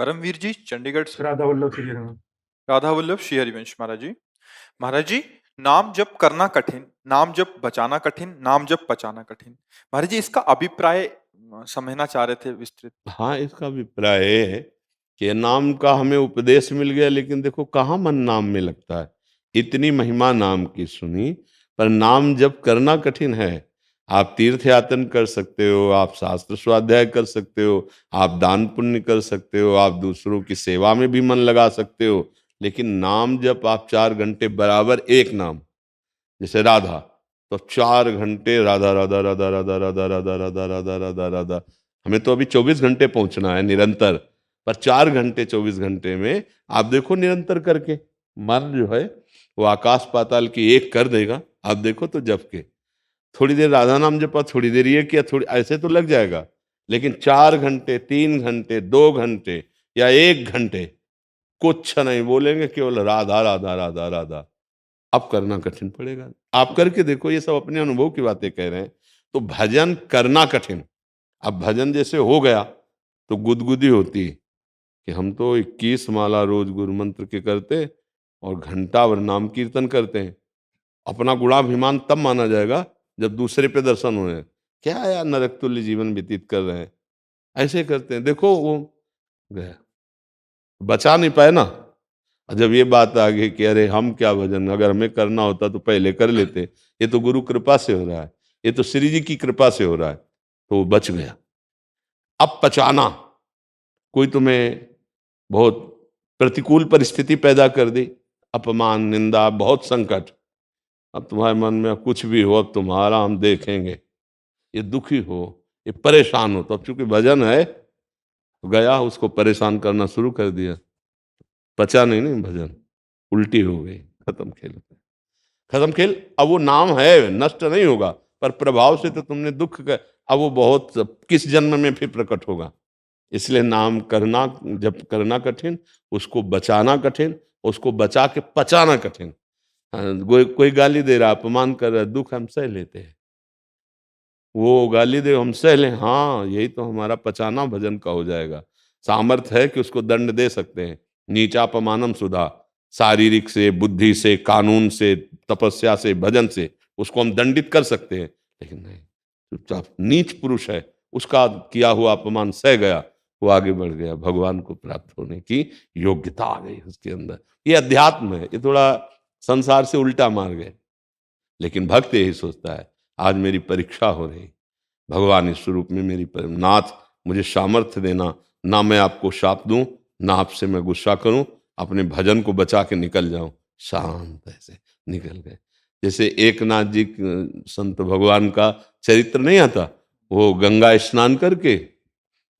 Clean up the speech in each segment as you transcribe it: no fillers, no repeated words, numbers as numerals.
करमवीर जी चंडीगढ़ से। राधा वल्लभ श्री राम। राधा वल्लभ श्री हरिवंश महाराज जी। महाराज जी, नाम जप करना कठिन, नाम जप बचाना कठिन, नाम जप पचाना कठिन। महाराज जी, इसका अभिप्राय समझना चाह रहे थे विस्तृत। हाँ, इसका अभिप्राय ये है कि नाम का हमें उपदेश मिल गया, लेकिन देखो कहाँ मन नाम में लगता है। इतनी महिमा नाम की सुनी, पर नाम जप करना कठिन है। आप तीर्थ यातन कर सकते हो, आप शास्त्र स्वाध्याय कर सकते हो, आप दान पुण्य कर सकते हो, आप दूसरों की सेवा में भी मन लगा सकते हो, लेकिन नाम जप आप 4 घंटे बराबर एक नाम, जैसे राधा, तो 4 घंटे राधा राधा राधा राधा राधा राधा राधा राधा राधा राधा। हमें तो अभी 24 घंटे पहुंचना है निरंतर, पर 4 घंटे 24 घंटे में आप देखो निरंतर करके मन जो है वो आकाश पाताल की एक कर देगा। आप देखो तो जप के थोड़ी देर राधा नाम जपा, थोड़ी देर ये किया, थोड़ी ऐसे तो लग जाएगा, लेकिन 4 घंटे 3 घंटे 2 घंटे या 1 घंटे कुछ नहीं बोलेंगे, केवल राधा राधा राधा राधा। अब करना कठिन पड़ेगा। आप करके देखो, ये सब अपने अनुभव की बातें कह रहे हैं। तो भजन करना कठिन। अब भजन जैसे हो गया तो गुदगुदी होती कि हम तो 21 माला रोज गुरु मंत्र के करते और घंटा भर नाम कीर्तन करते हैं। अपना गुणाभिमान तब माना जाएगा जब दूसरे पे दर्शन हो। क्या यार नरक तुल्य जीवन व्यतीत कर रहे हैं, ऐसे करते हैं। देखो वो गया, बचा नहीं पाए ना। जब ये बात आ गई कि अरे हम क्या भजन, अगर हमें करना होता तो पहले कर लेते, ये तो गुरु कृपा से हो रहा है, ये तो श्री जी की कृपा से हो रहा है, तो वो बच गया। अब पचाना, कोई तुम्हें बहुत प्रतिकूल परिस्थिति पैदा कर दी, अपमान निंदा बहुत संकट, अब तुम्हारे मन में कुछ भी हो, अब तुम्हारा हम देखेंगे, ये दुखी हो, ये परेशान हो, तो अब चूंकि भजन है तो गया उसको परेशान करना शुरू कर दिया। पचा नहीं भजन, उल्टी हो गई, खत्म खेल, खत्म खेल। अब वो नाम है, नष्ट नहीं होगा, पर प्रभाव से तो तुमने दुख का, अब वो बहुत किस जन्म में फिर प्रकट होगा। इसलिए नाम करना, जब करना कठिन, उसको बचाना कठिन, उसको बचा के पचाना कठिन। कोई गाली दे रहा, अपमान कर रहा है, दुख हम सह लेते हैं। वो गाली दे हम सह लें, हाँ यही तो हमारा पचाना भजन का हो जाएगा। सामर्थ्य है कि उसको दंड दे सकते हैं। नीचापमानम सुधा, शारीरिक से, बुद्धि से, कानून से, तपस्या से, भजन से उसको हम दंडित कर सकते हैं, लेकिन नहीं, चुपचाप नीच पुरुष है, उसका किया हुआ अपमान सह गया, वो आगे बढ़ गया, भगवान को प्राप्त होने की योग्यता आ गई उसके अंदर। ये अध्यात्म है। ये थोड़ा संसार से उल्टा मार गए, लेकिन भक्त यही सोचता है आज मेरी परीक्षा हो रही, भगवान इस स्वरूप में मेरी नाथ मुझे सामर्थ्य देना, ना मैं आपको शाप दूं, ना आपसे मैं गुस्सा करूं, अपने भजन को बचा के निकल जाऊं। शांत ऐसे निकल गए। जैसे एकनाथ जी संत भगवान का चरित्र नहीं आता, वो गंगा स्नान करके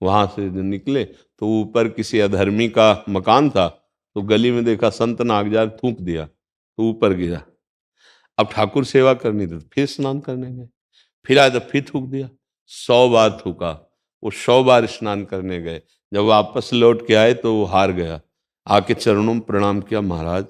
वहां से निकले तो ऊपर किसी अधर्मी का मकान था, तो गली में देखा संत नागजार, थूक दिया तो ऊपर गिरा। अब ठाकुर सेवा करनी थी, फिर स्नान करने गए, फिर आया तो फिर थूक दिया, 100 बार थूका। वो 100 बार स्नान करने गए, जब वापस लौट के आए तो वो हार गया। आके चरणों में प्रणाम किया, महाराज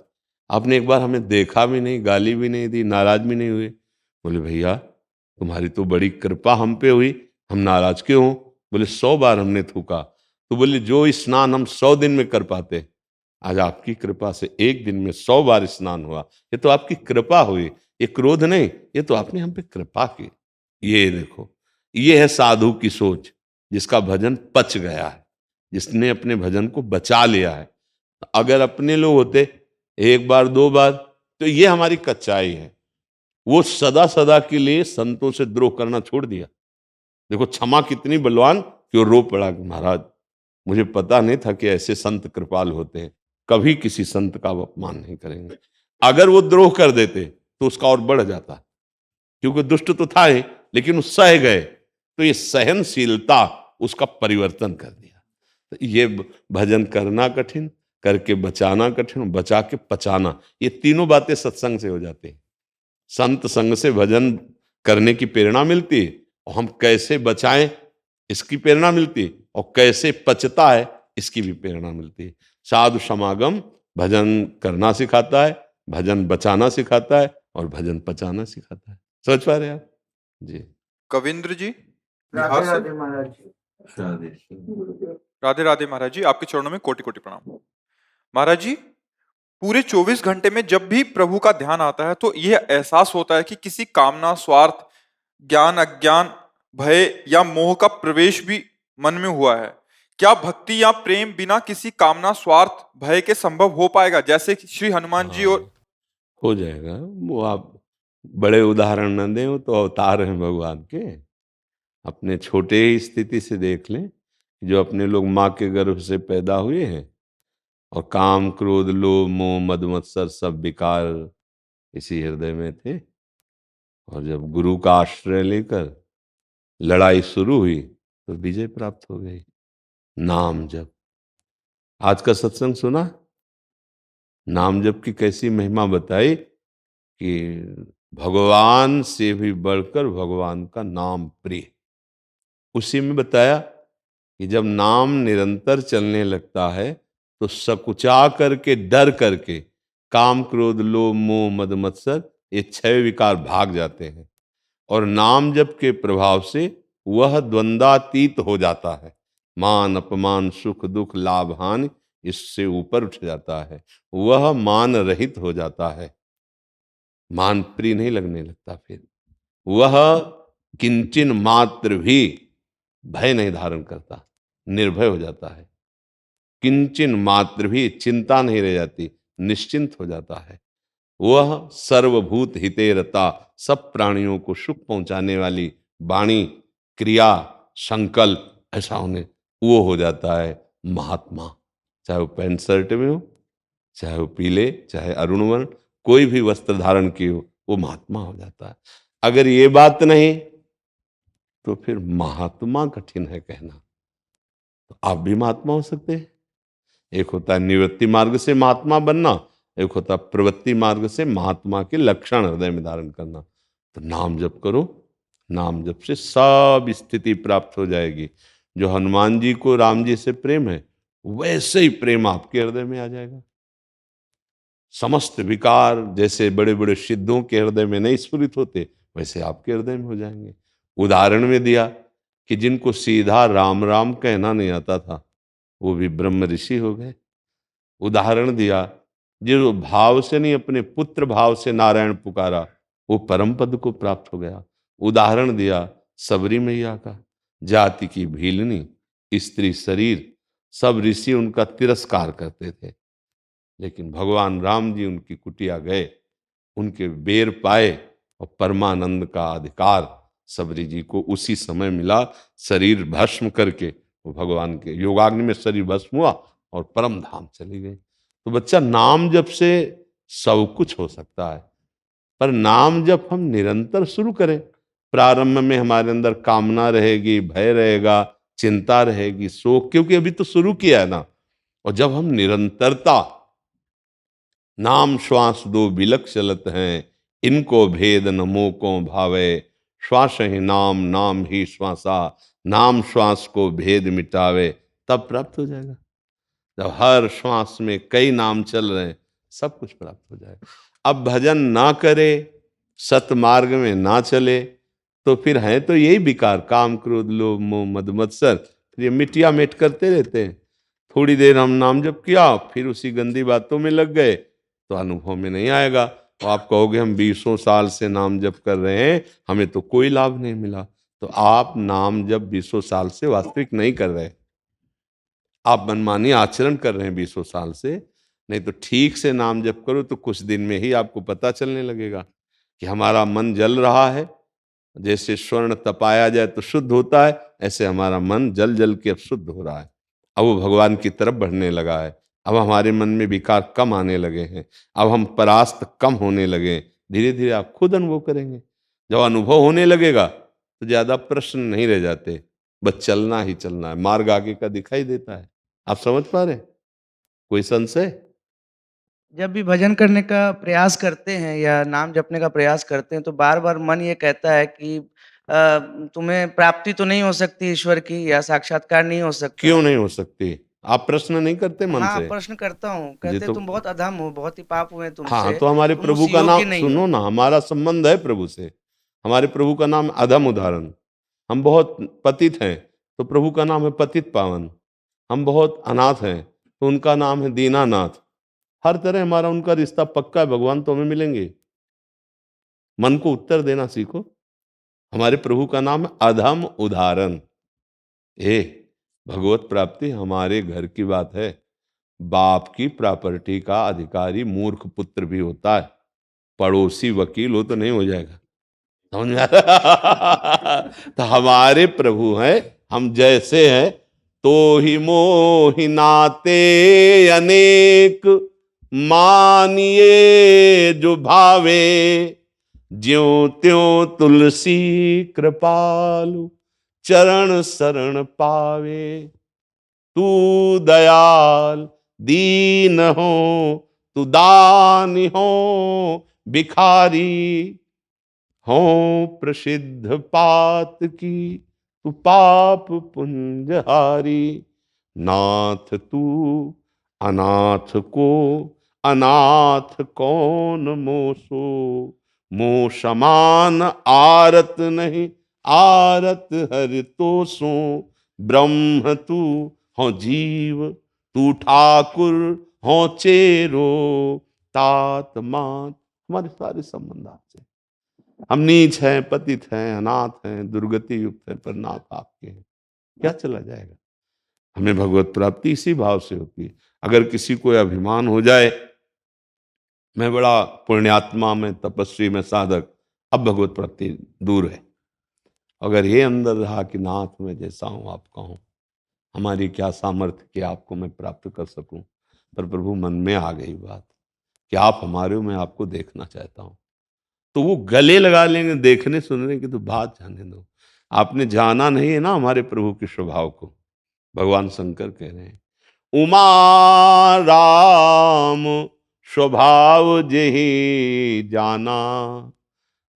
आपने एक बार हमें देखा भी नहीं, गाली भी नहीं दी, नाराज भी नहीं हुए। बोले भैया तुम्हारी तो बड़ी कृपा हम पे हुई, हम नाराज क्यों हो? बोले 100 बार हमने थूका। तो बोले जो स्नान हम 100 दिन में कर पाते, आज आपकी कृपा से एक दिन में 100 बार स्नान हुआ। ये तो आपकी कृपा हुई, ये क्रोध नहीं, ये तो आपने हम पे कृपा की। ये देखो, ये है साधु की सोच, जिसका भजन पच गया है, जिसने अपने भजन को बचा लिया है। अगर अपने लोग होते 1 बार 2 बार, तो ये हमारी कच्चाई है। वो सदा सदा के लिए संतों से द्रोह करना छोड़ दिया। देखो क्षमा कितनी बलवान कि वो रो पड़ा कि महाराज मुझे पता नहीं था कि ऐसे संत कृपाल होते हैं, कभी किसी संत का अपमान नहीं करेंगे। अगर वो द्रोह कर देते तो उसका और बढ़ जाता, क्योंकि दुष्ट तो था ही, लेकिन वो सह गए, तो ये सहनशीलता उसका परिवर्तन कर दिया। तो ये भजन करना कठिन, करके बचाना कठिन, बचा के पचाना, ये तीनों बातें सत्संग से हो जाती हैं। संत संग से भजन करने की प्रेरणा मिलती है, और हम कैसे बचाएं इसकी प्रेरणा मिलती है, और कैसे पचता है इसकी भी प्रेरणा मिलती है। साधु समागम भजन करना सिखाता है, भजन बचाना सिखाता है, और भजन पचाना सिखाता है। समझ पा रहे हैं आप जी? कविंद्र जी राधे बिहार से। राधे महाराज। राधे राधे महाराज जी, आपके चरणों में कोटि कोटि प्रणाम। महाराज जी, पूरे 24 घंटे में जब भी प्रभु का ध्यान आता है तो यह एहसास होता है कि किसी कामना, स्वार्थ, ज्ञान, अज्ञान, भय या मोह का प्रवेश भी मन में हुआ है। क्या भक्ति या प्रेम बिना किसी कामना, स्वार्थ, भय के संभव हो पाएगा, जैसे कि श्री हनुमान जी और हाँ, हो जाएगा। वो आप बड़े उदाहरण न दें, वो तो अवतार हैं भगवान के। अपने छोटे ही स्थिति से देख लें, जो अपने लोग माँ के गर्भ से पैदा हुए हैं और काम, क्रोध, लोभ, मोह, मद मत्सर सब विकार इसी हृदय में थे, और जब गुरु का आश्रय लेकर लड़ाई शुरू हुई तो विजय प्राप्त हो गई। नाम जप, आज का सत्संग सुना, नाम जप की कैसी महिमा बताई कि भगवान से भी बढ़कर भगवान का नाम प्रिय। उसी में बताया कि जब नाम निरंतर चलने लगता है तो सकुचा करके, डर करके काम, क्रोध, लोभ, मोह, मद मत्सर ये 6 विकार भाग जाते हैं, और नाम जप के प्रभाव से वह द्वंद्वातीत हो जाता है। मान, अपमान, सुख, दुख, लाभ, हानि इससे ऊपर उठ जाता है, वह मान रहित हो जाता है, मान प्रिय नहीं लगने लगता। फिर वह किंचन मात्र भी भय नहीं धारण करता, निर्भय हो जाता है। किंचन मात्र भी चिंता नहीं रह जाती, निश्चिंत हो जाता है। वह सर्वभूत हिते रता, सब प्राणियों को सुख पहुंचाने वाली वाणी, क्रिया, संकल्प ऐसा होने, वो हो जाता है महात्मा। चाहे वो पैंट शर्ट में हो, चाहे वो पीले, चाहे अरुण वर्ण, कोई भी वस्त्र धारण किए हो, वो महात्मा हो जाता है। अगर ये बात नहीं तो फिर महात्मा कठिन है कहना। तो आप भी महात्मा हो सकते हैं। एक होता है निवृत्ति मार्ग से महात्मा बनना, एक होता है प्रवृत्ति मार्ग से महात्मा के लक्षण हृदय में धारण करना। तो नाम जप करो, नाम जप से सब स्थिति प्राप्त हो जाएगी। जो हनुमान जी को राम जी से प्रेम है, वैसे ही प्रेम आपके हृदय में आ जाएगा। समस्त विकार जैसे बड़े बड़े सिद्धों के हृदय में नहीं स्फुरित होते, वैसे आपके हृदय में हो जाएंगे। उदाहरण में दिया कि जिनको सीधा राम राम कहना नहीं आता था, वो भी ब्रह्म ऋषि हो गए। उदाहरण दिया, जो भाव से नहीं, अपने पुत्र भाव से नारायण पुकारा, वो परम पद को प्राप्त हो गया। उदाहरण दिया सबरी मैया का, जाति की भीलनी, स्त्री शरीर, सब ऋषि उनका तिरस्कार करते थे, लेकिन भगवान राम जी उनकी कुटिया गए, उनके बेर पाए, और परमानंद का अधिकार सबरी जी को उसी समय मिला। शरीर भस्म करके वो भगवान के योगाग्नि में शरीर भस्म हुआ और परम धाम चली गई। तो बच्चा, नाम जप से सब कुछ हो सकता है, पर नाम जप हम निरंतर शुरू करें। प्रारंभ में हमारे अंदर कामना रहेगी, भय रहेगा, चिंता रहेगी, शोक, क्योंकि अभी तो शुरू किया है ना। और जब हम निरंतरता, नाम श्वास दो बिलक चलत हैं, इनको भेद न मोको भावे, श्वास ही नाम, नाम ही श्वासा, नाम श्वास को भेद मिटावे, तब प्राप्त हो जाएगा। जब हर श्वास में कई नाम चल रहे हैं, सब कुछ प्राप्त हो जाएगा। अब भजन ना करे, सतमार्ग में ना चले, तो फिर है तो यही विकार, काम, क्रोध, लोभ, मोह, मद मत्सर, फिर ये मिटिया मिट करते रहते हैं। थोड़ी देर हम नाम जप किया, फिर उसी गंदी बातों में लग गए, तो अनुभव में नहीं आएगा। तो आप कहोगे हम 20 साल से नाम जप कर रहे हैं, हमें तो कोई लाभ नहीं मिला। तो आप नाम जप 20 साल से वास्तविक नहीं कर रहे, आप मनमानी आचरण कर रहे हैं 20 साल से। नहीं तो ठीक से नाम जप करो तो कुछ दिन में ही आपको पता चलने लगेगा कि हमारा मन जल रहा है। जैसे स्वर्ण तपाया जाए तो शुद्ध होता है, ऐसे हमारा मन जल जल के अब शुद्ध हो रहा है। अब वो भगवान की तरफ बढ़ने लगा है। अब हमारे मन में विकार कम आने लगे हैं, अब हम परास्त कम होने लगे। धीरे धीरे आप खुद अनुभव करेंगे। जब अनुभव होने लगेगा तो ज्यादा प्रश्न नहीं रह जाते, बस चलना ही चलना है, मार्ग आगे का दिखाई देता है। आप समझ पा रहे हैं? कोई संशय? जब भी भजन करने का प्रयास करते हैं या नाम जपने का प्रयास करते हैं, तो बार-बार मन ये कहता है कि तुम्हें प्राप्ति तो नहीं हो सकती ईश्वर की, या साक्षात्कार नहीं हो सकता। क्यों नहीं हो सकती? आप प्रश्न नहीं करते मन हाँ, से? प्रश्न करता हूँ। जी कहते तो, तुम बहुत अधम हो, बहुत ही पाप हुए हाँ, तुमसे, तो हमारे तुम प्रभु उस का योग्य नाम नहीं सुनो हो। ना, हमारा संबंध है प्रभु से। हमारे प्रभु का नाम अधम उदाहरण। हम बहुत पतित हैं, तो प्रभु का नाम है पतित पावन। हम बहुत अनाथ हैं तो उनका नाम है दीनानाथ। हर तरह हमारा उनका रिश्ता पक्का है, भगवान तो हमें मिलेंगे। मन को उत्तर देना सीखो। हमारे प्रभु का नाम है अधम उदाहरण। ए भगवत प्राप्ति हमारे घर की बात है। बाप की प्रॉपर्टी का अधिकारी मूर्ख पुत्र भी होता है, पड़ोसी वकील हो तो नहीं हो जाएगा। समझ में आ रहा? तो हमारे प्रभु हैं, हम जैसे हैं तो ही मोहि नाते अनेक, मानिए जो भावे, ज्यों त्यों तुलसी कृपालु, चरण शरण पावे। तू दयाल दीन हो, तू दानी हो, भिखारी हो प्रसिद्ध पात की, तू पाप पुंजहारी। नाथ तू अनाथ को अनाथ कौन मोसो, मो समान आरत नहीं, आरत हर तो सो। ब्रह्म तू हो जीव, तू ठाकुर हो चेरो, तात मात। हमारे सारे संबंध आपसे। हम नीच हैं, पतित हैं, अनाथ हैं, दुर्गति युक्त हैं, पर नाथ आपके हैं। क्या चला जाएगा? हमें भगवत प्राप्ति इसी भाव से होती है। अगर किसी को अभिमान हो जाए मैं बड़ा पुण्यात्मा, मैं तपस्वी, मैं साधक, अब भगवत प्राप्ति दूर है। अगर ये अंदर रहा कि नाथ मैं जैसा हूं आपका हूं, हमारी क्या सामर्थ्य कि आपको मैं प्राप्त कर सकूं, पर प्रभु मन में आ गई बात कि आप हमारे हो, मैं आपको देखना चाहता हूं। तो वो गले लगा लेंगे, देखने सुनने की तो बात जाने दो। आपने जाना नहीं है ना हमारे प्रभु के स्वभाव को। भगवान शंकर कह रहे हैं उमा राम स्वभाव जेहि जाना,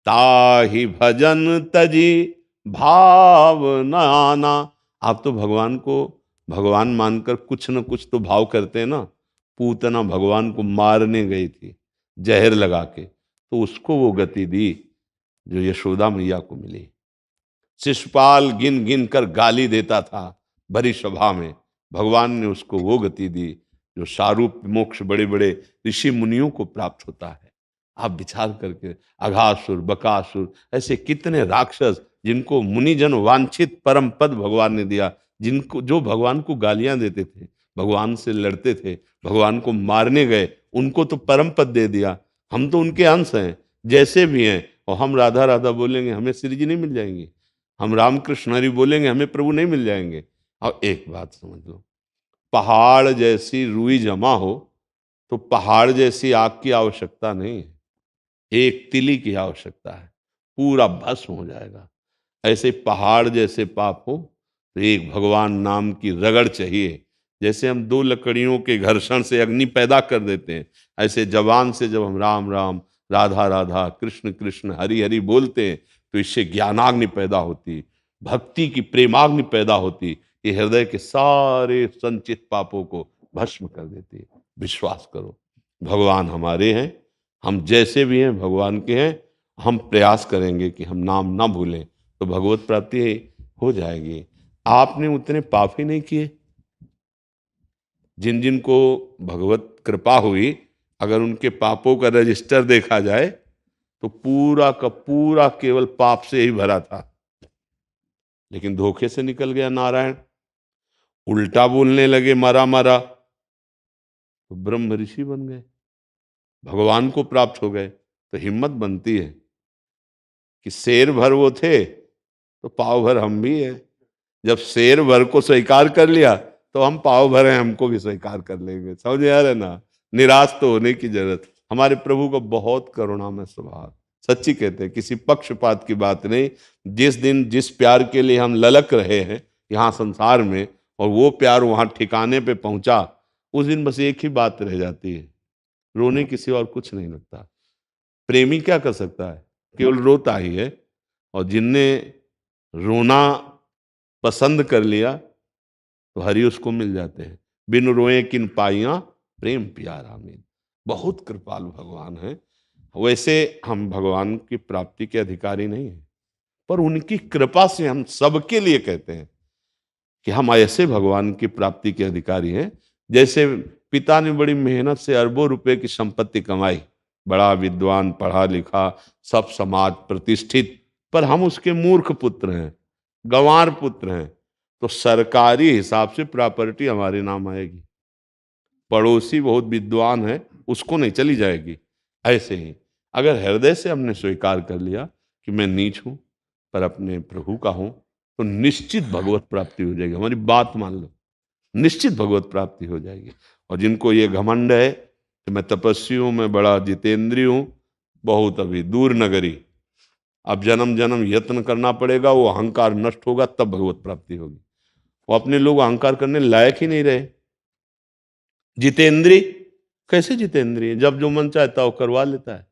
ताहि भजन तजी भाव न आना। आप तो भगवान को भगवान मानकर कुछ न कुछ तो भाव करते हैं ना। पूतना भगवान को मारने गई थी जहर लगा के, तो उसको वो गति दी जो यशोदा मैया को मिली। शिशुपाल गिन गिन कर गाली देता था भरी सभा में, भगवान ने उसको वो गति दी जो शारूप मोक्ष बड़े बड़े ऋषि मुनियों को प्राप्त होता है। आप विचार करके, अघासुर, बकासुर, ऐसे कितने राक्षस जिनको मुनिजन वांछित परम पद भगवान ने दिया, जिनको जो भगवान को गालियां देते थे, भगवान से लड़ते थे, भगवान को मारने गए, उनको तो परम पद दे दिया। हम तो उनके अंश हैं, जैसे भी हैं। और हम राधा राधा बोलेंगे हमें श्री जी नहीं मिल जाएंगे, हम रामकृष्ण हरि बोलेंगे हमें प्रभु नहीं मिल जाएंगे। और एक बात समझ लो, पहाड़ जैसी रुई जमा हो तो पहाड़ जैसी आग की आवश्यकता नहीं है, एक तिली की आवश्यकता है, पूरा भस्म हो जाएगा। ऐसे पहाड़ जैसे पाप हो तो एक भगवान नाम की रगड़ चाहिए। जैसे हम दो लकड़ियों के घर्षण से अग्नि पैदा कर देते हैं, ऐसे जबान से जब हम राम राम, राधा राधा, कृष्ण कृष्ण, हरि हरि बोलते हैं तो इससे ज्ञानाग्नि पैदा होती, भक्ति की प्रेमाग्नि पैदा होती। ये हृदय के सारे संचित पापों को भस्म कर देती है। विश्वास करो, भगवान हमारे हैं, हम जैसे भी हैं भगवान के हैं। हम प्रयास करेंगे कि हम नाम ना भूलें तो भगवत प्राप्ति हो जाएगी। आपने उतने पाप ही नहीं किए। जिन जिन को भगवत कृपा हुई, अगर उनके पापों का रजिस्टर देखा जाए तो पूरा का पूरा केवल पाप से ही भरा था। लेकिन धोखे से निकल गया नारायण, उल्टा बोलने लगे मरा मरा, तो ब्रह्म ऋषि बन गए, भगवान को प्राप्त हो गए। तो हिम्मत बनती है कि शेर भर वो थे तो पाव भर हम भी हैं। जब शेर भर को स्वीकार कर लिया तो हम पाव भर हैं, हमको भी स्वीकार कर लेंगे। समझ आ रहा है ना? निराश तो होने की जरूरत। हमारे प्रभु का बहुत करुणामय स्वभाव, सच्ची कहते हैं, किसी पक्षपात की बात नहीं। जिस दिन जिस प्यार के लिए हम ललक रहे हैं यहाँ संसार में, और वो प्यार वहाँ ठिकाने पे पहुंचा, उस दिन बस एक ही बात रह जाती है, रोने की सिवा और कुछ नहीं लगता। प्रेमी क्या कर सकता है? केवल रोता ही है। और जिनने रोना पसंद कर लिया तो हरि उसको मिल जाते हैं। बिन रोए किन पाइयां प्रेम प्यारा मीन। बहुत कृपालु भगवान है। वैसे हम भगवान की प्राप्ति के अधिकारी नहीं हैं, पर उनकी कृपा से हम सबके लिए कहते हैं कि हम ऐसे भगवान की प्राप्ति के अधिकारी हैं। जैसे पिता ने बड़ी मेहनत से अरबों रुपए की संपत्ति कमाई, बड़ा विद्वान, पढ़ा लिखा, सब समाज प्रतिष्ठित, पर हम उसके मूर्ख पुत्र हैं, गंवार पुत्र हैं, तो सरकारी हिसाब से प्रॉपर्टी हमारे नाम आएगी। पड़ोसी बहुत विद्वान है, उसको नहीं चली जाएगी। ऐसे ही अगर हृदय से हमने स्वीकार कर लिया कि मैं नीच हूं पर अपने प्रभु का हूं, तो निश्चित भगवत प्राप्ति हो जाएगी। हमारी बात मान लो, निश्चित भगवत प्राप्ति हो जाएगी। और जिनको ये घमंड है कि मैं तपस्वी हूं, मैं बड़ा जितेंद्रीय हूं, बहुत अभी दूर नगरी, अब जन्म जन्म यत्न करना पड़ेगा, वो अहंकार नष्ट होगा तब भगवत प्राप्ति होगी। वो अपने लोग अहंकार करने लायक ही नहीं रहे। जितेंद्रीय कैसे जितेंद्रीय? जब जो मन चाहता वो करवा लेता है।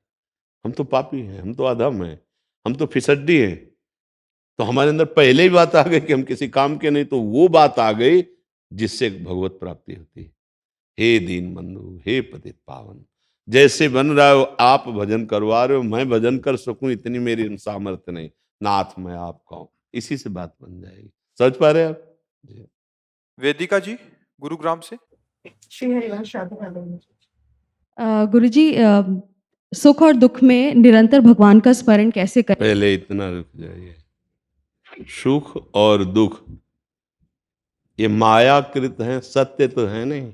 हम तो पापी हैं, हम तो अधम हैं, हम तो फिसड्डी हैं। तो हमारे अंदर पहले ही बात आ गई कि हम किसी काम के नहीं, तो वो बात आ गई जिससे भगवत प्राप्ति होती है। हे दीन बंधु, हे पतित पावन, जैसे बन रहा हो आप भजन करवा रहे हो, मैं भजन कर सकूं इतनी मेरी सामर्थ्य नहीं, नाथ मैं आपका हूं, इसी से बात बन जाएगी। समझ पा रहे हैं आप जी? वेदिका जी गुरुग्राम से। श्री हरिवंश राधे राधे जी। गुरुजी, सुख और दुख में निरंतर भगवान का स्मरण कैसे करें? पहले इतना रुक जाइए। सुख और दुख ये मायाकृत हैं, सत्य तो है नहीं,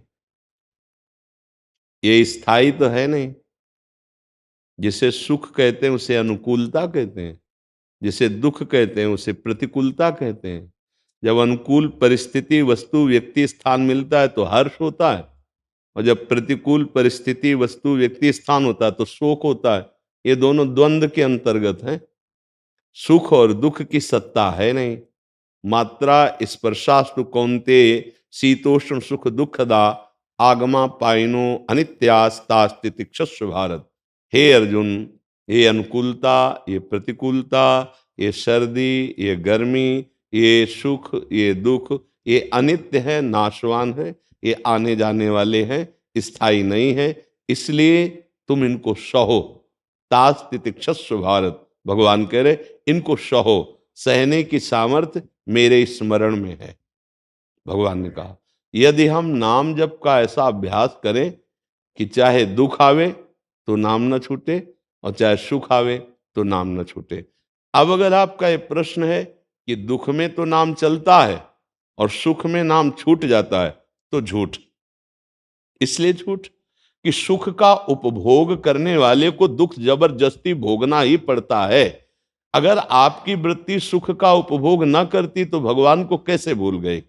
ये स्थायी तो है नहीं। जिसे सुख कहते हैं उसे अनुकूलता कहते हैं, जिसे दुख कहते हैं उसे प्रतिकूलता कहते हैं। जब अनुकूल परिस्थिति, वस्तु, व्यक्ति, स्थान मिलता है तो हर्ष होता है, और जब प्रतिकूल परिस्थिति, वस्तु, व्यक्ति, स्थान होता है तो शोक होता है। ये दोनों द्वंद्व के अंतर्गत हैं। सुख और दुख की सत्ता है नहीं। मात्रा स्पर्शास्तु कौन्ते शीतोष्ण सुख दुखदा आगमा पाइनो अनित्यास्तास्ति तिक्षस्व भारत। हे अर्जुन, ये अनुकूलता, ये प्रतिकूलता, ये सर्दी, ये गर्मी, ये सुख, ये दुख, ये अनित्य है, नाशवान है, ये आने जाने वाले हैं, स्थायी नहीं है। इसलिए तुम इनको सहो। तास तितिक्षस्व भारत, भगवान कह रहे इनको सहो। सहने की सामर्थ्य मेरे स्मरण में है। भगवान ने कहा यदि हम नाम जप का ऐसा अभ्यास करें कि चाहे दुख आवे तो नाम न छूटे, और चाहे सुख आवे तो नाम न छूटे। अब अगर आपका ये प्रश्न है कि दुख में तो नाम चलता है और सुख में नाम छूट जाता है, तो झूठ। इसलिए झूठ कि सुख का उपभोग करने वाले को दुख जबरदस्ती भोगना ही पड़ता है। अगर आपकी वृत्ति सुख का उपभोग न करती तो भगवान को कैसे भूल गए?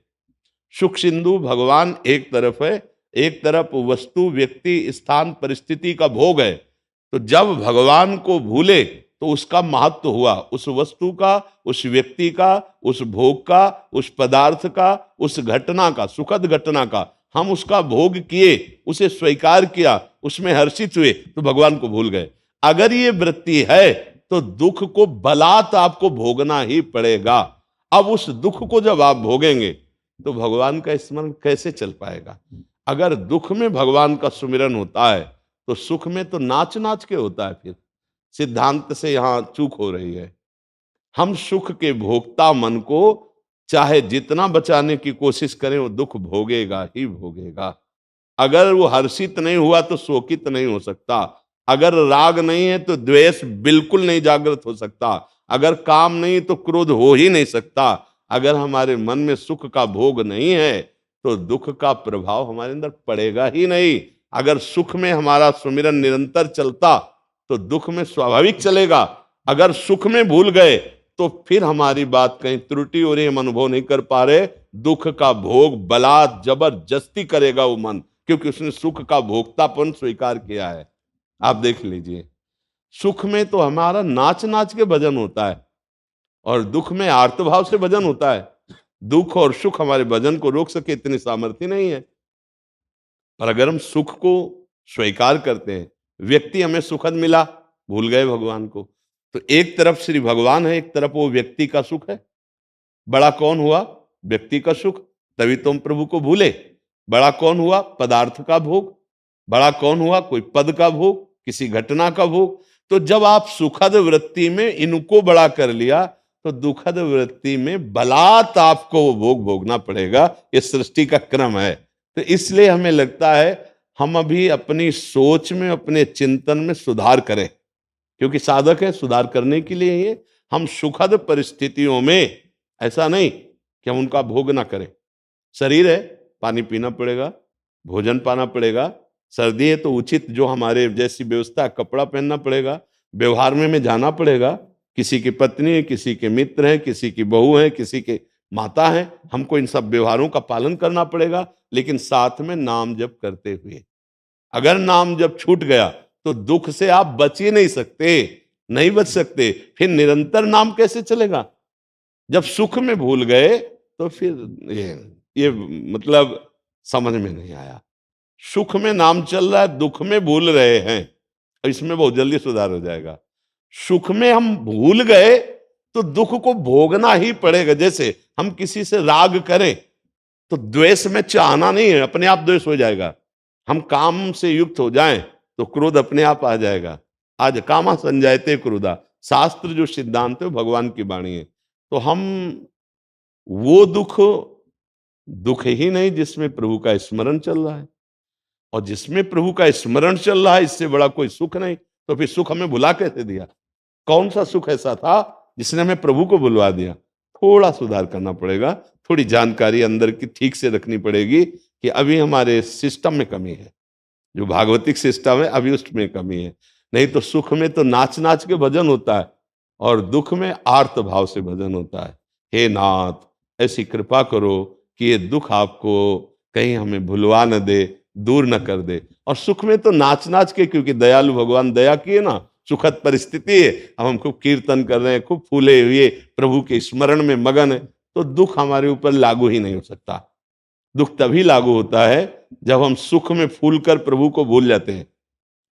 सुख सिंधु भगवान एक तरफ है, एक तरफ वस्तु, व्यक्ति, स्थान, परिस्थिति का भोग है। तो जब भगवान को भूले तो उसका महत्व हुआ, उस वस्तु का, उस व्यक्ति का, उस भोग का, उस पदार्थ का, उस घटना का, सुखद घटना का हम उसका भोग किए, उसे स्वीकार किया, उसमें हर्षित हुए, तो भगवान को भूल गए। अगर ये वृत्ति है तो दुख को बलात् आपको भोगना ही पड़ेगा। अब उस दुख को जब आप भोगेंगे तो भगवान का स्मरण कैसे चल पाएगा? अगर दुख में भगवान का सुमिरन होता है तो सुख में तो नाच नाच के होता है। फिर सिद्धांत से यहां चूक हो रही है। हम सुख के भोक्ता मन को चाहे जितना बचाने की कोशिश करें, वो दुख भोगेगा ही भोगेगा। अगर वो हर्षित नहीं हुआ तो शोकित नहीं हो सकता। अगर राग नहीं है तो द्वेष बिल्कुल नहीं जागृत हो सकता। अगर काम नहीं तो क्रोध हो ही नहीं सकता। अगर हमारे मन में सुख का भोग नहीं है तो दुख का प्रभाव हमारे अंदर पड़ेगा ही नहीं। अगर सुख में हमारा सुमिरन निरंतर चलता तो दुख में स्वाभाविक चलेगा। अगर सुख में भूल गए तो फिर हमारी बात कहीं त्रुटि हो रही, हम अनुभव नहीं कर पा रहे। दुख का भोग बलात् जबरदस्ती करेगा वो मन, क्योंकि उसने सुख का भोक्तापन स्वीकार किया है। आप देख लीजिए, सुख में तो हमारा नाच नाच के भजन होता है और दुख में आर्तभाव से भजन होता है। दुख और सुख हमारे भजन को रोक सके इतनी सामर्थ्य नहीं है। पर अगर हम सुख को स्वीकार करते हैं, व्यक्ति हमें सुखद मिला, भूल गए भगवान को, तो एक तरफ श्री भगवान है, एक तरफ वो व्यक्ति का सुख है। बड़ा कौन हुआ? व्यक्ति का सुख, तभी तुम प्रभु को भूले। बड़ा कौन हुआ? पदार्थ का भोग। बड़ा कौन हुआ? कोई पद का भोग, किसी घटना का भोग। तो जब आप सुखद वृत्ति में इनको बड़ा कर लिया तो दुखद वृत्ति में बलात् आपको वो भोग भोगना पड़ेगा। ये सृष्टि का क्रम है। तो इसलिए हमें लगता है हम अभी अपनी सोच में, अपने चिंतन में सुधार करें, क्योंकि साधक है सुधार करने के लिए ही है। हम सुखद परिस्थितियों में ऐसा नहीं कि हम उनका भोग ना करें। शरीर है, पानी पीना पड़ेगा, भोजन पाना पड़ेगा, सर्दी है तो उचित जो हमारे जैसी व्यवस्था है, कपड़ा पहनना पड़ेगा, व्यवहार में जाना पड़ेगा। किसी की पत्नी है, किसी के मित्र हैं, किसी की बहू है, किसी के माता है, हमको इन सब व्यवहारों का पालन करना पड़ेगा, लेकिन साथ में नाम जप करते हुए। अगर नाम जप छूट गया तो दुख से आप बच ही नहीं सकते, नहीं बच सकते। फिर निरंतर नाम कैसे चलेगा? जब सुख में भूल गए तो फिर ये मतलब समझ में नहीं आया। सुख में नाम चल रहा है, दुख में भूल रहे हैं, इसमें बहुत जल्दी सुधार हो जाएगा। सुख में हम भूल गए तो दुख को भोगना ही पड़ेगा। जैसे हम किसी से राग करें तो द्वेष में चाहना नहीं है, अपने आप द्वेष हो जाएगा। हम काम से युक्त हो जाएं तो क्रोध अपने आप आ जाएगा। आज कामा संजायते क्रोधा, शास्त्र जो सिद्धांत है भगवान की वाणी है। तो हम वो दुख ही नहीं जिसमें प्रभु का स्मरण चल रहा है, और जिसमें प्रभु का स्मरण चल रहा है इससे बड़ा कोई सुख नहीं। तो फिर सुख हमें भुला कैसे दिया? कौन सा सुख ऐसा था जिसने हमें प्रभु को बुलवा दिया? थोड़ा सुधार करना पड़ेगा, थोड़ी जानकारी अंदर की ठीक से रखनी पड़ेगी कि अभी हमारे सिस्टम में कमी है, जो भागवतिक सिस्टम है अभी उसमें कमी है। नहीं तो सुख में तो नाच नाच के भजन होता है और दुख में आर्त भाव से भजन होता है। हे नाथ, ऐसी कृपा करो कि ये दुख आपको कहीं हमें भुलवा न दे, दूर न कर दे। और सुख में तो नाच नाच के, क्योंकि दयालु भगवान दया किए ना, सुखद परिस्थिति है, अब हम खूब कीर्तन कर रहे हैं, खूब फूले हुए प्रभु के स्मरण में मगन है, तो दुख हमारे ऊपर लागू ही नहीं हो सकता। दुख तभी लागू होता है जब हम सुख में फूल कर प्रभु को भूल जाते हैं,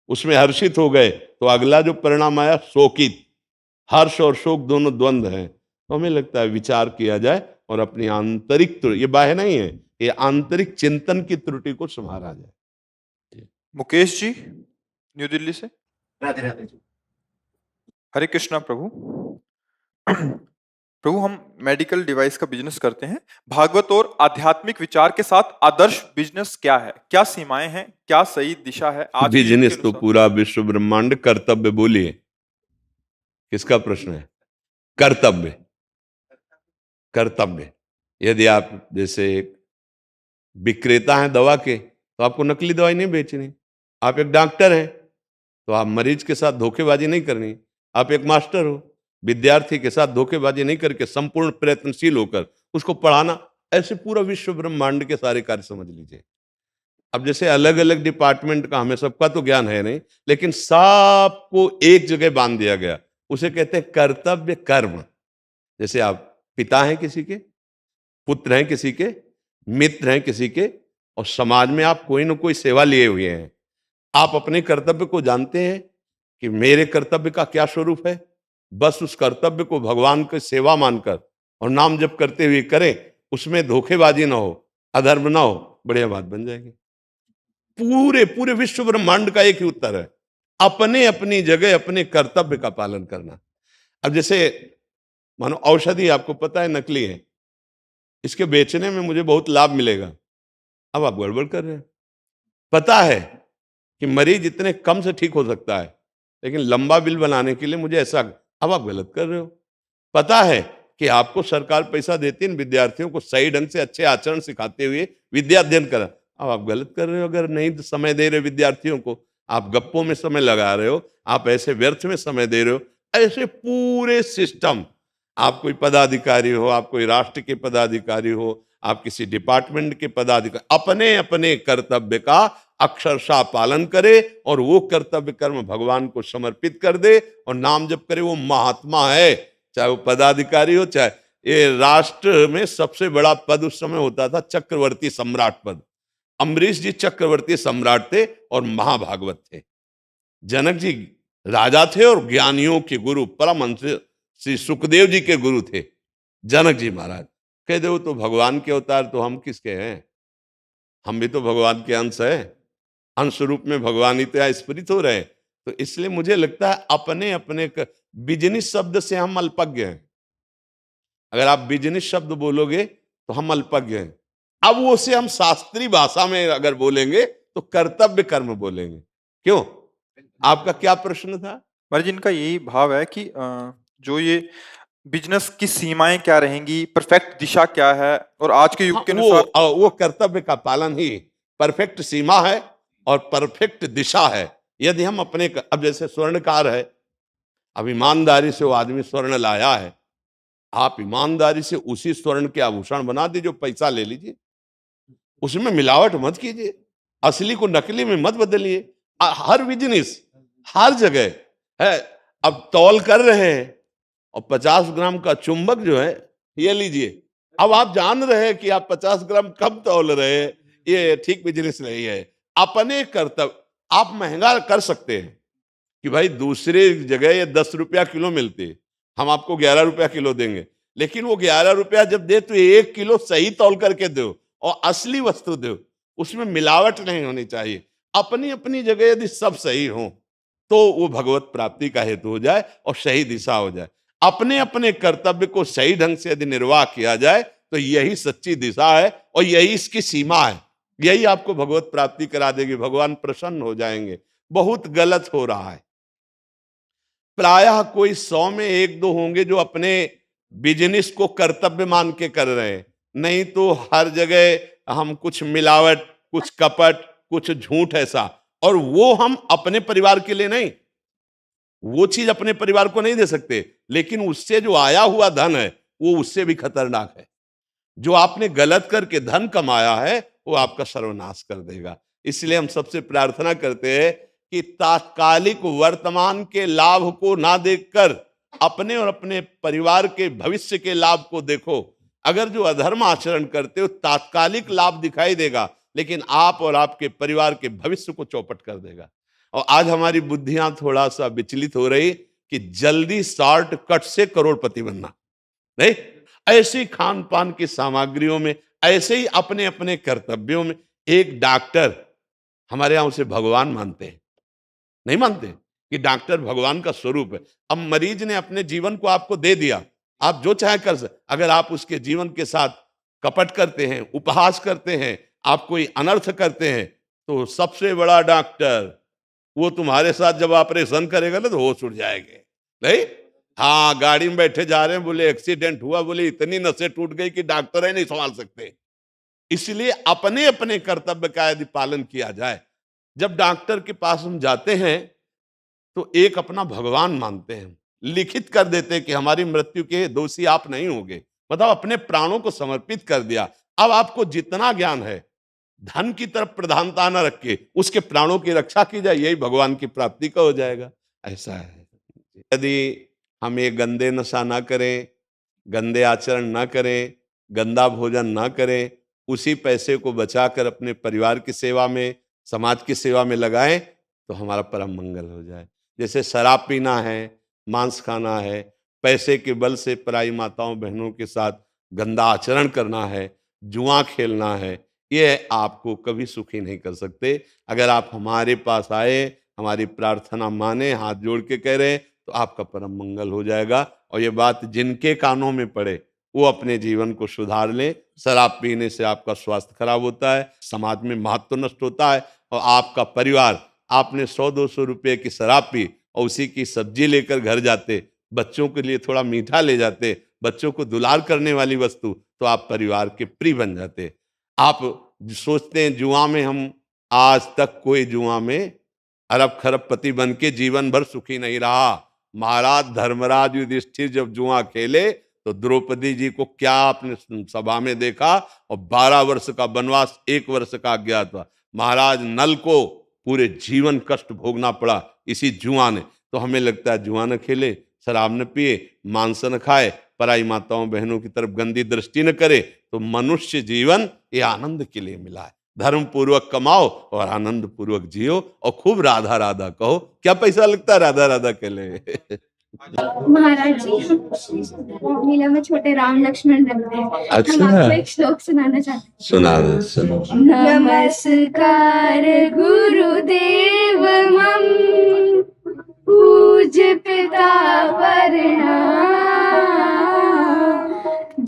उसमें हर्षित हो गए तो अगला जो परिणाम आया शोकित। हर्ष और शोक दोनों द्वंद हैं। तो हमें लगता है विचार किया जाए और अपनी आंतरिक, ये बाह्य नहीं है, ये आंतरिक चिंतन की त्रुटि को संभाला जाए। मुकेश जी न्यू दिल्ली से। राधे राधे जी। हरे कृष्णा प्रभु। प्रभु, हम मेडिकल डिवाइस का बिजनेस करते हैं। भागवत और आध्यात्मिक विचार के साथ आदर्श बिजनेस क्या है? क्या सीमाएं हैं? क्या सही दिशा है आज के युग के बिजनेस तो अनुसार? पूरा विश्व ब्रह्मांड कर्तव्य बोलिए, किसका प्रश्न है? कर्तव्य, कर्तव्य। यदि आप जैसे एक विक्रेता हैं दवा के, तो आपको नकली दवाई नहीं बेचनी। आप एक डॉक्टर हैं तो आप मरीज के साथ धोखेबाजी नहीं करनी। आप एक मास्टर हो, विद्यार्थी के साथ धोखेबाजी नहीं करके संपूर्ण प्रयत्नशील होकर उसको पढ़ाना। ऐसे पूरा विश्व ब्रह्मांड के सारे कार्य समझ लीजिए। अब जैसे अलग अलग डिपार्टमेंट का हमें सबका तो ज्ञान है नहीं, लेकिन सबको एक जगह बांध दिया गया, उसे कहते हैं कर्तव्य कर्म। जैसे आप पिता हैं किसी के, पुत्र हैं किसी के, मित्र हैं किसी के, और समाज में आप कोई ना कोई सेवा लिए हुए हैं। आप अपने कर्तव्य को जानते हैं कि मेरे कर्तव्य का क्या स्वरूप है, बस उस कर्तव्य को भगवान की सेवा मानकर और नाम जप करते हुए करें, उसमें धोखेबाजी ना हो, अधर्म ना हो, बढ़िया बात बन जाएगी। पूरे पूरे विश्व ब्रह्मांड का एक ही उत्तर है, अपने अपनी जगह अपने कर्तव्य का पालन करना। अब जैसे मानो औषधि आपको पता है नकली है, इसके बेचने में मुझे बहुत लाभ मिलेगा, अब आप गड़बड़ कर रहे हैं। पता है कि मरीज इतने कम से ठीक हो सकता है, लेकिन लंबा बिल बनाने के लिए मुझे ऐसा, अब आप गलत कर रहे हो। पता है कि आपको सरकार पैसा देती है विद्यार्थियों को सही ढंग से अच्छे आचरण सिखाते हुए विद्या अध्ययन करा, अब आप गलत कर रहे हो। अगर नहीं तो समय दे रहे विद्यार्थियों को, आप गप्पों में समय लगा रहे हो, आप ऐसे व्यर्थ में समय दे रहे हो। ऐसे पूरे सिस्टम, आप कोई पदाधिकारी हो, आप कोई राष्ट्र के पदाधिकारी हो, आप किसी डिपार्टमेंट के पदाधिकारी, अपने अपने कर्तव्य का अक्षरशः पालन करे और वो कर्तव्य कर्म भगवान को समर्पित कर दे और नाम जप करे। वो महात्मा है, चाहे वो पदाधिकारी हो, चाहे ये राष्ट्र में सबसे बड़ा पद उस समय होता था चक्रवर्ती सम्राट पद। अम्बरीश जी चक्रवर्ती सम्राट थे और महाभागवत थे। जनक जी राजा थे और ज्ञानियों के गुरु परमहंस श्री सुखदेव जी के गुरु थे जनक जी महाराज। कह दो तो भगवान के अवतार, तो हम किसके हैं? हम भी तो भगवान के अंश है, अंश रूप में भगवान ही तो स्फुरित हो रहे हैं। तो इसलिए मुझे लगता है अपने अपने बिजनेस शब्द से हम अल्पज्ञ हैं। अगर आप बिजनेस शब्द बोलोगे तो हम अल्पज्ञ हैं। अब वो से हम शास्त्रीय भाषा में अगर बोलेंगे तो कर्तव्य कर्म बोलेंगे। क्यों? आपका क्या प्रश्न था? महाराज जी, इनका यही भाव है कि जो ये बिजनेस की सीमाएं क्या रहेंगी, परफेक्ट दिशा क्या है, और आज के युग के अनुसार वो कर्तव्य का पालन ही परफेक्ट सीमा है और परफेक्ट दिशा है। यदि हम अपने अब जैसे स्वर्णकार है, अब ईमानदारी से वो आदमी स्वर्ण लाया है, आप ईमानदारी से उसी स्वर्ण के आभूषण बना दीजिए, पैसा ले लीजिए, उसमें मिलावट मत कीजिए, असली को नकली में मत बदलिए। हर बिजनेस हर जगह है। अब तौल कर रहे हैं और 50 ग्राम का चुंबक जो है ये लीजिए, अब आप जान रहे हैं कि आप 50 ग्राम कम तौल रहे हैं, ये ठीक बिजनेस नहीं है। अपने कर्तव्य आप महंगा कर सकते हैं कि भाई दूसरे जगह ये 10 रुपया किलो मिलते, हम आपको 11 रुपया किलो देंगे, लेकिन वो 11 रुपया जब दे तो 1 किलो सही तौल करके दो और असली वस्तु दो, उसमें मिलावट नहीं होनी चाहिए। अपनी अपनी जगह यदि सब सही हो तो वो भगवत प्राप्ति का हेतु हो जाए और सही दिशा हो जाए। अपने अपने कर्तव्य को सही ढंग से यदि निर्वाह किया जाए तो यही सच्ची दिशा है और यही इसकी सीमा है, यही आपको भगवत प्राप्ति करा देगी, भगवान प्रसन्न हो जाएंगे। बहुत गलत हो रहा है। प्रायः कोई 100 में 1-2 होंगे जो अपने बिजनेस को कर्तव्य मान के कर रहे हैं, नहीं तो हर जगह हम कुछ मिलावट, कुछ कपट, कुछ झूठ ऐसा, और वो हम अपने परिवार के लिए नहीं, वो चीज अपने परिवार को नहीं दे सकते, लेकिन उससे जो आया हुआ धन है वो उससे भी खतरनाक है। जो आपने गलत करके धन कमाया है वो आपका सर्वनाश कर देगा। इसलिए हम सबसे प्रार्थना करते हैं कि तात्कालिक वर्तमान के लाभ को ना देखकर अपने और अपने परिवार के भविष्य के लाभ को देखो। अगर जो अधर्म आचरण करते हो तात्कालिक लाभ दिखाई देगा, लेकिन आप और आपके परिवार के भविष्य को चौपट कर देगा। और आज हमारी बुद्धियां थोड़ा सा विचलित हो रही कि जल्दी शॉर्टकट से करोड़पति बनना, नहीं, ऐसी खान पान की सामग्रियों में, ऐसे ही अपने अपने कर्तव्यों में। एक डॉक्टर हमारे यहां उसे भगवान मानते हैं, नहीं मानते कि डॉक्टर भगवान का स्वरूप है। अब मरीज ने अपने जीवन को आपको दे दिया, आप जो चाहे कर सकते। अगर आप उसके जीवन के साथ कपट करते हैं, उपहास करते हैं, आप कोई अनर्थ करते हैं, तो सबसे बड़ा डॉक्टर वो तुम्हारे साथ जब ऑपरेशन करेगा ना तो होश उड़ जाएंगे, नहीं। हाँ, गाड़ी में बैठे जा रहे हैं, बोले एक्सीडेंट हुआ, बोले इतनी नसें टूट गई कि डॉक्टर ही नहीं संभाल सकते। इसलिए अपने अपने कर्तव्य का यदि पालन किया जाए, जब डॉक्टर के पास हम जाते हैं तो एक अपना भगवान मानते हैं, लिखित कर देते हैं कि हमारी मृत्यु के दोषी आप नहीं होंगे, मतलब अपने प्राणों को समर्पित कर दिया। अब आपको जितना ज्ञान है, धन की तरफ प्रधानता न रख के उसके प्राणों की रक्षा की जाए, यही भगवान की प्राप्ति का हो जाएगा। ऐसा है। यदि हम ये गंदे नशा ना करें, गंदे आचरण ना करें, गंदा भोजन ना करें, उसी पैसे को बचाकर अपने परिवार की सेवा में, समाज की सेवा में लगाएं तो हमारा परम मंगल हो जाए। जैसे शराब पीना है, मांस खाना है, पैसे के बल से पराई माताओं बहनों के साथ गंदा आचरण करना है, जुआ खेलना है, ये आपको कभी सुखी नहीं कर सकते। अगर आप हमारे पास आए, हमारी प्रार्थना माने, हाथ जोड़ के कह रहे हैं, तो आपका परम मंगल हो जाएगा। और ये बात जिनके कानों में पड़े वो अपने जीवन को सुधार लें। शराब पीने से आपका स्वास्थ्य खराब होता है, समाज में महत्व नष्ट होता है, और आपका परिवार, आपने 100-200 रुपये की शराब पी और उसी की सब्जी लेकर घर जाते, बच्चों के लिए थोड़ा मीठा ले जाते, बच्चों को दुलार करने वाली वस्तु, तो आप परिवार के प्रिय बन जाते। आप सोचते हैं जुआ में, हम आज तक कोई जुआ में अरब खरबपति बन के जीवन भर सुखी नहीं रहा। महाराज धर्मराज युधिष्ठिर जब जुआ खेले तो द्रौपदी जी को क्या आपने सभा में देखा, और 12 वर्ष का वनवास, 1 वर्ष का अज्ञातवास। महाराज नल को पूरे जीवन कष्ट भोगना पड़ा इसी जुआ ने। तो हमें लगता है जुआ न खेले, शराब न पिए, मांस न खाए, पराई माताओं बहनों की तरफ गंदी दृष्टि न करे, तो मनुष्य जीवन ये आनंद के लिए मिला है। धर्म पूर्वक कमाओ और आनंद पूर्वक जियो और खूब राधा राधा कहो। क्या पैसा लगता है राधा राधा के लिए? महाराज जी, लीला में छोटे राम लक्ष्मण रहते हैं। अच्छा। हम आपको एक श्लोक सुनाना चाहते हैं। सुनो। नमस्कार गुरुदेव मम पूज्य पिता वरना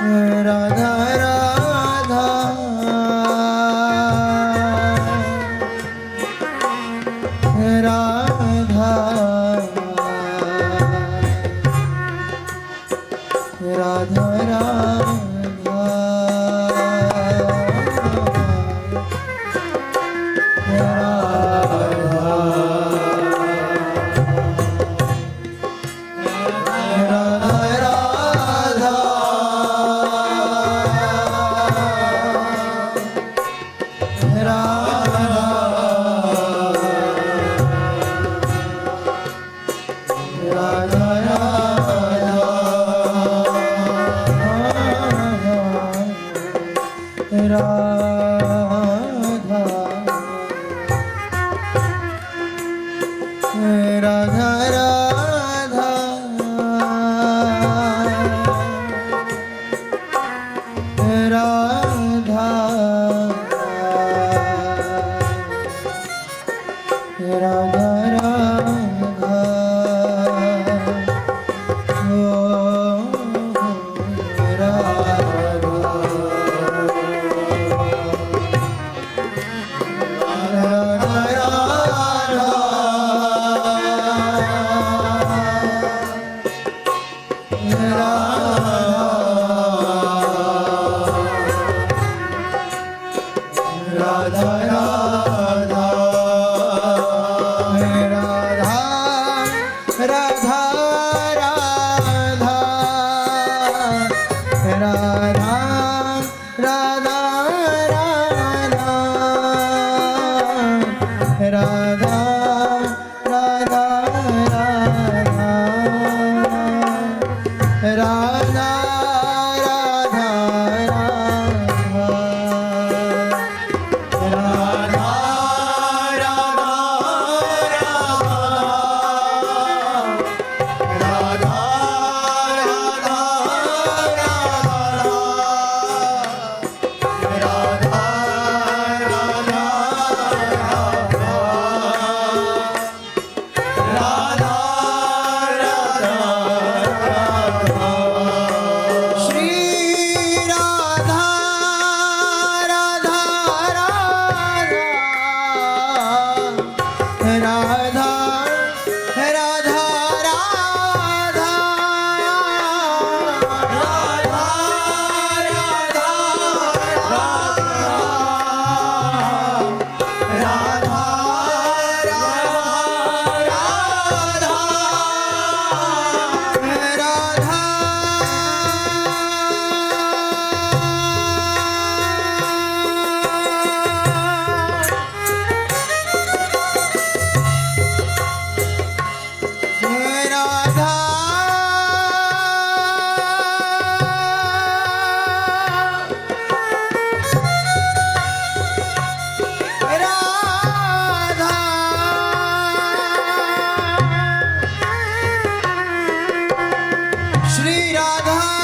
राधा राधा राधा राधा राधा राधा राधा राधा राधा श्री राधा